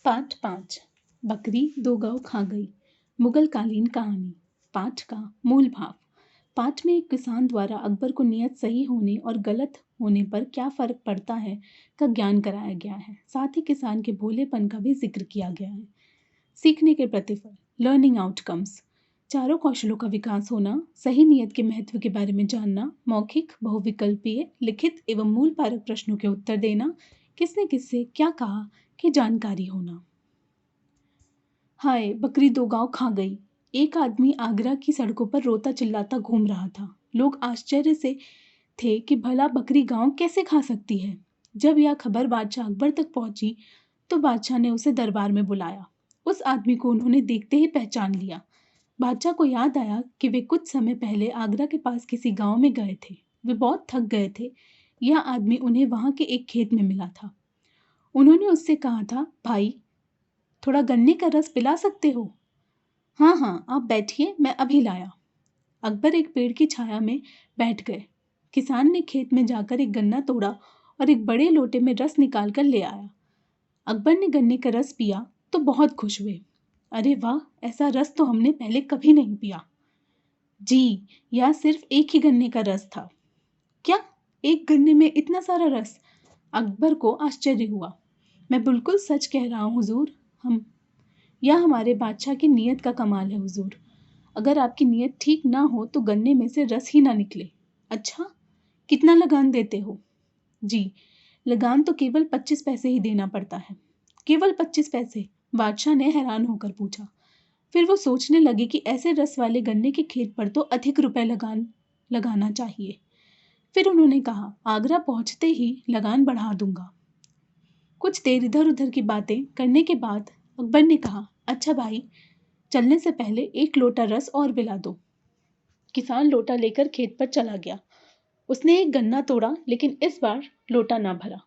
पाठ 5 बकरी दो गांव खा गई। मुगल कालीन कहानी। पाठ का मूल भाव। पाठ में एक किसान द्वारा अकबर को नियत सही होने और गलत होने पर क्या फर्क पड़ता है का ज्ञान कराया गया है। साथ ही किसान के भोलेपन का भी जिक्र किया गया है। सीखने के प्रतिफल, लर्निंग आउटकम्स, चारों कौशलों का विकास होना, सही नियत के महत्व के बारे में जानना, मौखिक, बहुविकल्पीय, लिखित एवं मूल पारक प्रश्नों के उत्तर देना, किसने किससे क्या कहा की जानकारी होना। हाय, बकरी दो गांव खा गई। एक आदमी आगरा की सड़कों पर रोता चिल्लाता घूम रहा था। लोग आश्चर्य से थे कि भला बकरी गांव कैसे खा सकती है। जब यह खबर बादशाह अकबर तक पहुंची तो बादशाह ने उसे दरबार में बुलाया। उस आदमी को उन्होंने देखते ही पहचान लिया। बादशाह को याद आया कि वे कुछ समय पहले आगरा के पास किसी गांव में गए थे। वे बहुत थक गए थे। यह आदमी उन्हें वहां के एक खेत में मिला था। उन्होंने उससे कहा था, भाई थोड़ा गन्ने का रस पिला सकते हो? हाँ हाँ, आप बैठिए, मैं अभी लाया। अकबर एक पेड़ की छाया में बैठ गए। किसान ने खेत में जाकर एक गन्ना तोड़ा और एक बड़े लोटे में रस निकाल कर ले आया। अकबर ने गन्ने का रस पिया तो बहुत खुश हुए। अरे वाह, ऐसा रस तो हमने पहले कभी नहीं पिया। जी, यह सिर्फ एक ही गन्ने का रस था। क्या, एक गन्ने में इतना सारा रस? अकबर को आश्चर्य हुआ। मैं बिल्कुल सच कह रहा हूँ हुजूर। यह हमारे बादशाह की नीयत का कमाल है हुजूर। अगर आपकी नीयत ठीक ना हो तो गन्ने में से रस ही ना निकले। अच्छा, कितना लगान देते हो? जी, लगान तो केवल 25 पैसे ही देना पड़ता है। केवल 25 पैसे? बादशाह ने हैरान होकर पूछा। फिर वो सोचने लगे कि ऐसे रस वाले गन्ने के खेत पर तो अधिक रुपए लगाना चाहिए। फिर उन्होंने कहा, आगरा पहुंचते ही लगान बढ़ा दूंगा। कुछ देर इधर उधर की बातें करने के बाद अकबर ने कहा, अच्छा भाई, चलने से पहले एक लोटा रस और पिला दो। किसान लोटा लेकर खेत पर चला गया। उसने एक गन्ना तोड़ा, लेकिन इस बार लोटा ना भरा।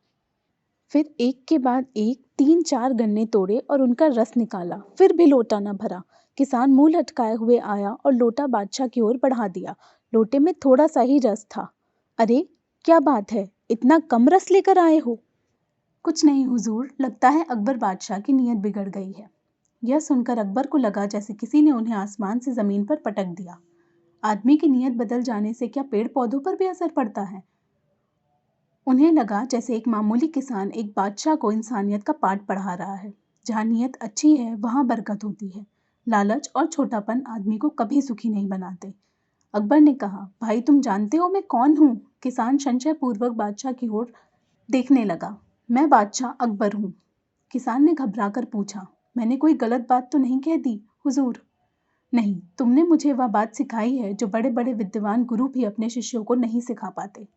फिर एक के बाद एक 3-4 गन्ने तोड़े और उनका रस निकाला, फिर भी लोटा ना भरा। किसान मुंह लटकाए हुए आया और लोटा बादशाह की ओर बढ़ा दिया। लोटे में थोड़ा सा ही रस था। अरे, क्या बात है, इतना कम रस लेकर आए हो? कुछ नहीं हुजूर, लगता है अकबर बादशाह की नीयत बिगड़ गई है। यह सुनकर अकबर को लगा जैसे किसी ने उन्हें आसमान से जमीन पर पटक दिया। आदमी की नीयत बदल जाने से क्या पेड़ पौधों पर भी असर पड़ता है? उन्हें लगा जैसे एक मामूली किसान एक बादशाह को इंसानियत का पाठ पढ़ा रहा है। जहाँ नीयत अच्छी है वहाँ बरकत होती है। लालच और छोटापन आदमी को कभी सुखी नहीं बनाते। अकबर ने कहा, भाई तुम जानते हो मैं कौन हूँ? किसान संशय पूर्वक बादशाह की ओर देखने लगा। मैं बादशाह अकबर हूँ। किसान ने घबराकर पूछा, मैंने कोई गलत बात तो नहीं कह दी हुजूर? नहीं, तुमने मुझे वह बात सिखाई है जो बड़े बड़े विद्वान गुरु भी अपने शिष्यों को नहीं सिखा पाते।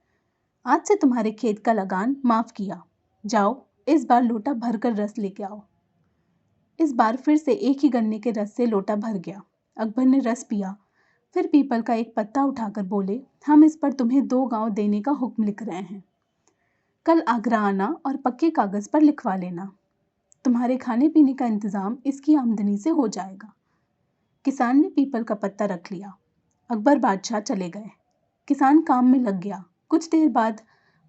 आज से तुम्हारे खेत का लगान माफ किया। जाओ, इस बार लोटा भरकर रस लेके आओ। इस बार फिर से एक ही गन्ने के रस से लोटा भर गया। अकबर ने रस पिया, फिर पीपल का एक पत्ता उठाकर बोले, हम इस पर तुम्हें 2 गांव देने का हुक्म लिख रहे हैं। कल आगरा आना और पक्के कागज पर लिखवा लेना। तुम्हारे खाने पीने का इंतजाम इसकी आमदनी से हो जाएगा। किसान ने पीपल का पत्ता रख लिया। अकबर बादशाह चले गए। किसान काम में लग गया। कुछ देर बाद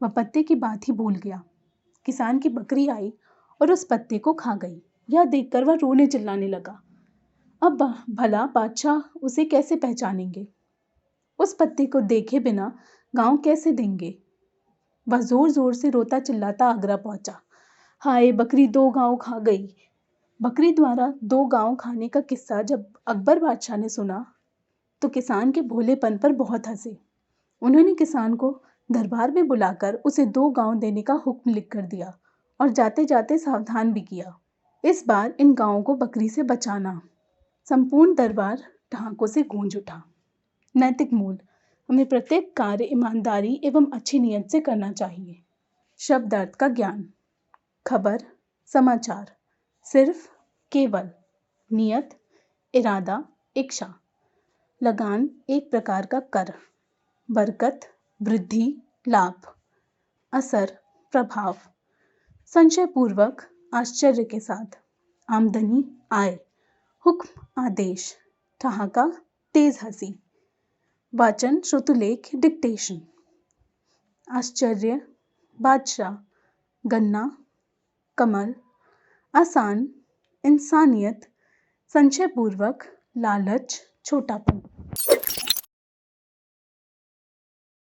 वह पत्ते की बात ही भूल गया। किसान की बकरी आई और उस पत्ते को खा गई। यह देखकर वह रोने चिल्लाने लगा। अब भला बादशाह उसे कैसे पहचानेंगे? उस पत्ते को देखे बिना गांव कैसे देंगे? वह जोर जोर से रोता चिल्लाता आगरा पहुंचा। हाय, बकरी 2 गांव खा गई। बकरी द्वारा 2 गांव खाने का किस्सा जब अकबर बादशाह ने सुना तो किसान के भोलेपन पर बहुत हंसे। उन्होंने किसान को दरबार में बुलाकर उसे 2 गांव देने का हुक्म लिख कर दिया और जाते जाते सावधान भी किया, इस बार इन गांवों को बकरी से बचाना। संपूर्ण दरबार ठहाकों से गूंज उठा। नैतिक मूल, हमें प्रत्येक कार्य ईमानदारी एवं अच्छी नीयत से करना चाहिए। शब्दार्थ का ज्ञान। खबर, समाचार, सिर्फ, केवल, नियत, इरादा, इच्छा, लगान एक प्रकार का कर, बरकत, वृद्धि, लाभ, असर, प्रभाव, संशय पूर्वक, आश्चर्य के साथ, आमदनी, आय, हुक्म, आदेश, ठहाका, तेज हंसी, वाचन, श्रुतुलेख, डिक्टेशन, आश्चर्य, बादशाह, गन्ना, कमल, आसान, इंसानियत, संशयपूर्वक, लालच, छोटापन।